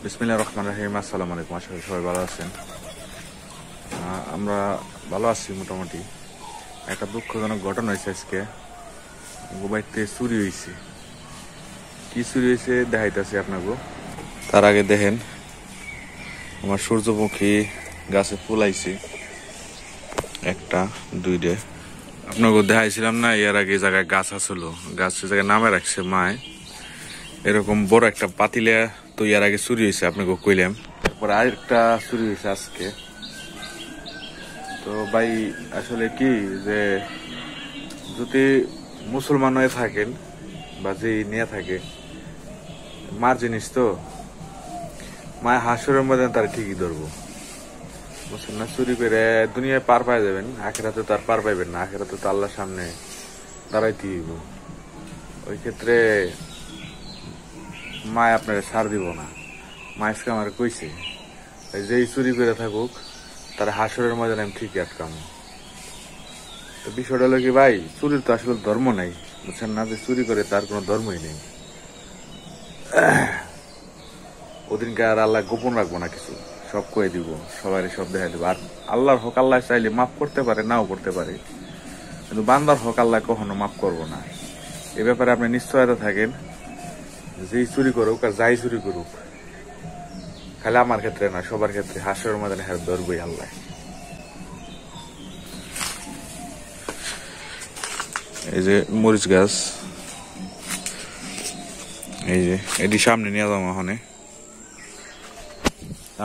বিসমিল্লাহির রহমানির রহিম। আসসালামু আলাইকুম। আশা করি সবাই ভালো আছেন। আমরা ভালো আছি মোটামুটি। একটা দুঃখজনক ঘটনা হয়েছে আজকে। বাড়িতে চুরি হয়েছে। কি চুরি হয়েছে দেখাইতেছি আপনাকে। তার আগে দেখেন আমার সূর্যমুখী গাছে ফুল আইছে, একটা দুইটা। আপনাকে দেখাইছিলাম না এর আগে জায়গায় গাছ আসলো, গাছের জায়গায় নামে রাখছে মায়। এরকম বড় একটা পাতিলে তো এর আগে চুরি হয়েছে, আপনাকে কইলাম। তারপরে আরেকটা চুরি হয়েছে আজকে। তো ভাই আসলে কি যে যদি মুসলমান হয়ে থাকেন বা যে নিয়ে থাকে মার জিনিস, তো মায়ের হাসুরের মধ্যে তার ঠিকই ধরবো, বুঝছেন না? চুরি করে দুনিয়ায় পার পাই যাবেন, আখেরাতে তার পার পাইবেন না। আখেরাতে তো আল্লাহর সামনে দাঁড়াইতে হইব। ওই ক্ষেত্রে মায় আপনাকে ছাড় দিব না। মা আজকে আমার কইছে যেই চুরি করে থাকুক তার হাসরের ময়দানে আমি ঠিকই আটকামো। তো বিষয়টা হলো কি ভাই, চুরির তো আসলে ধর্ম নাই, বুঝছেন না? যে চুরি করে তার কোনো ধর্মই নেই। ওদিনকে আর আল্লাহ গোপন রাখবো না, কিছু সব কয়ে দিব, সবাই সব দেখাই দিব। আর আল্লাহর হক আল্লাহ চাইলে মাফ করতে পারে, নাও করতে পারে, কিন্তু বান্দার হক আল্লাহ কখনো মাফ করবো না। এ ব্যাপারে আপনি নিশ্চয়তা থাকেন। যেই চুরি করুক আর যাই চুরি করুক, খালি আমার ক্ষেত্রে না, সবার ক্ষেত্রে হাসরের ময়দানে হ্যাঁ ধরবই আল্লাহ। এই যে মরিচ গাছ, এই যে এটি সামনে নিয়ে যাবো ওখানে।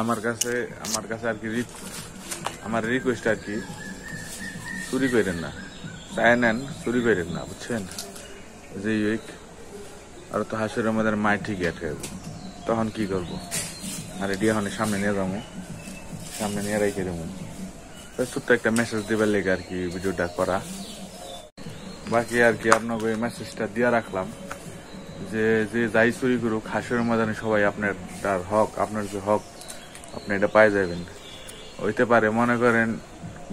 আমার কাছে আর কি আমার রিকোয়েস্ট আর কি, চুরি করেন না, চাই নেন, চুরি করেন না, বুঝছেন? যে আর তো হাসরের মধ্যে মায় ঠিকই আটকাবো, তখন কি করবো? আর এটি এখন সামনে নিয়ে যাবো, সামনে নিয়ে রেখে দেবো। ছোট্ট একটা মেসেজ দিবার লেগে আর কি ভিডিওটা করা। বাকি আর কি আপনাকে এই মেসেজটা দিয়ে রাখলাম যে যে যাই চুরি করুক হাসরের ময়দানে সবাই আপনার তার হক, আপনার যে হক আপনি এটা পাই যাবেন। হইতে পারে মনে করেন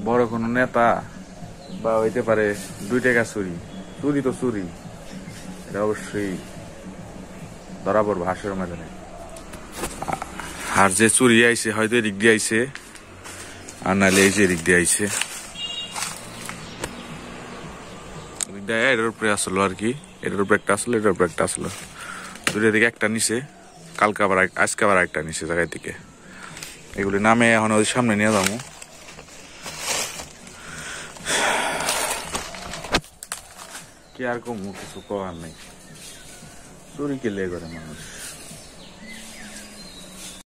বড় কোনো নেতা, বা হইতে পারে 2 টাকা চুরি, চুরি তো চুরি, এটা অবশ্যই ধরা পড়বো হাসরের ময়দানে। আর যে চুরি আইছে হয়তো এদিক দিয়ে আইছে, আর নাহলে এই যে এদিক দিয়ে আইছে, এটার উপরে আসলো আর কি। এটার উপরে একটা আসলো, এটার উপরে একটা আসলো, দুটোর দিকে একটা নিচে, কালকে আবার আজকে আবার একটা নিচে জায়গায় দিকে। এগুলি নামে এখন ওই সামনে নিয়ে যাবো। কি আর কমু, কিছু করার নেই। চুরি কে লে করে মানুষ।